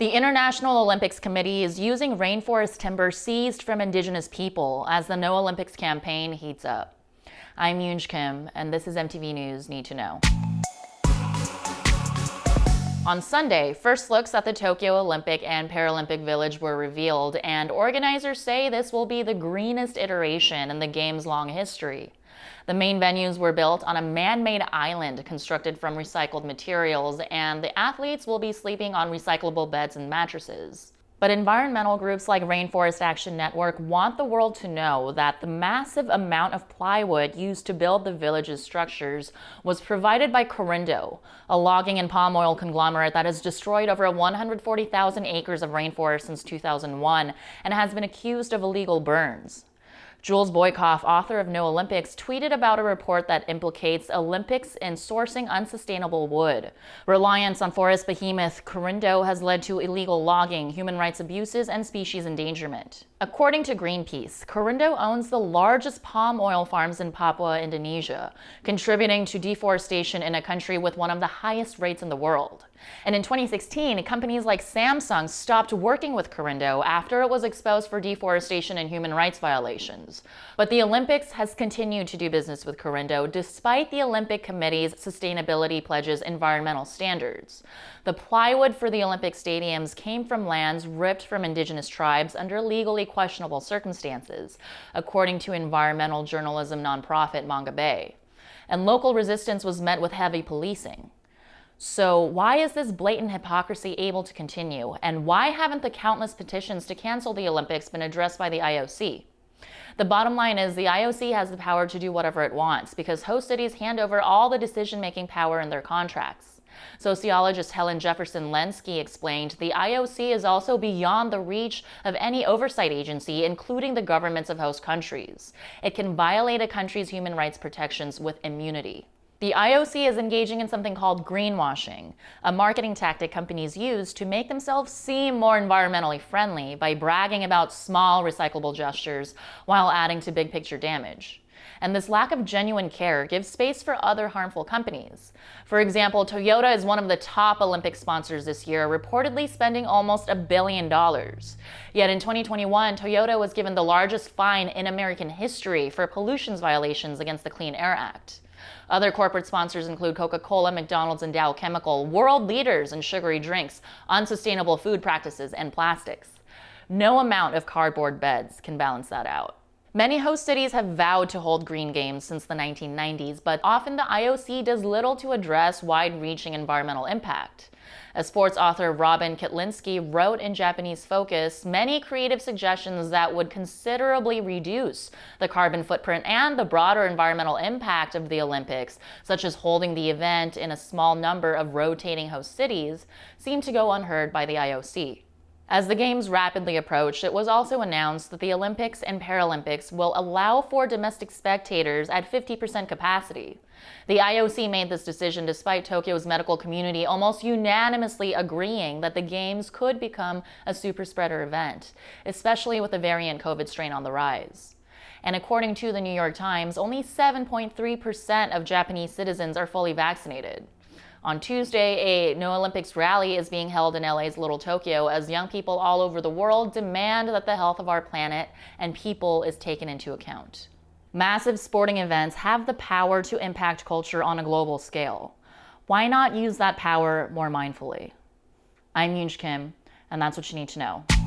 The International Olympics Committee is using rainforest timber seized from Indigenous people as the No Olympics campaign heats up. I'm Yoonj Kim, and this is MTV News Need to Know. On Sunday, first looks at the Tokyo Olympic and Paralympic Village were revealed, and organizers say this will be the greenest iteration in the game's long history. The main venues were built on a man-made island constructed from recycled materials, and the athletes will be sleeping on recyclable beds and mattresses. But environmental groups like Rainforest Action Network want the world to know that the massive amount of plywood used to build the village's structures was provided by Corindo, a logging and palm oil conglomerate that has destroyed over 140,000 acres of rainforest since 2001 and has been accused of illegal burns. Jules Boykoff, author of No Olympics, tweeted about a report that implicates Olympics in sourcing unsustainable wood. Reliance on forest behemoth Corindo has led to illegal logging, human rights abuses, and species endangerment. According to Greenpeace, Corindo owns the largest palm oil farms in Papua, Indonesia, contributing to deforestation in a country with one of the highest rates in the world. And in 2016, companies like Samsung stopped working with Corindo after it was exposed for deforestation and human rights violations. But the Olympics has continued to do business with Corindo despite the Olympic Committee's sustainability pledge's environmental standards. The plywood for the Olympic stadiums came from lands ripped from Indigenous tribes under legally questionable circumstances, according to environmental journalism nonprofit Manga Bay. And local resistance was met with heavy policing. So why is this blatant hypocrisy able to continue? And why haven't the countless petitions to cancel the Olympics been addressed by the IOC? The bottom line is the IOC has the power to do whatever it wants because host cities hand over all the decision-making power in their contracts. Sociologist Helen Jefferson-Lenski explained the IOC is also beyond the reach of any oversight agency, including the governments of host countries. It can violate a country's human rights protections with immunity. The IOC is engaging in something called greenwashing, a marketing tactic companies use to make themselves seem more environmentally friendly by bragging about small recyclable gestures while adding to big picture damage. And this lack of genuine care gives space for other harmful companies. For example, Toyota is one of the top Olympic sponsors this year, reportedly spending almost $1 billion. Yet in 2021, Toyota was given the largest fine in American history for pollution violations against the Clean Air Act. Other corporate sponsors include Coca-Cola, McDonald's, and Dow Chemical, world leaders in sugary drinks, unsustainable food practices, and plastics. No amount of cardboard beds can balance that out. Many host cities have vowed to hold green games since the 1990s, but often the IOC does little to address wide-reaching environmental impact. As sports author Robin Kitlinski wrote in Japanese Focus, many creative suggestions that would considerably reduce the carbon footprint and the broader environmental impact of the Olympics, such as holding the event in a small number of rotating host cities, seem to go unheard by the IOC. As the Games rapidly approached, it was also announced that the Olympics and Paralympics will allow for domestic spectators at 50% capacity. The IOC made this decision despite Tokyo's medical community almost unanimously agreeing that the Games could become a superspreader event, especially with the variant COVID strain on the rise. And according to the New York Times, only 7.3% of Japanese citizens are fully vaccinated. On Tuesday, a No Olympics rally is being held in LA's Little Tokyo as young people all over the world demand that the health of our planet and people is taken into account. Massive sporting events have the power to impact culture on a global scale. Why not use that power more mindfully? I'm Yoonj Kim, and that's what you need to know.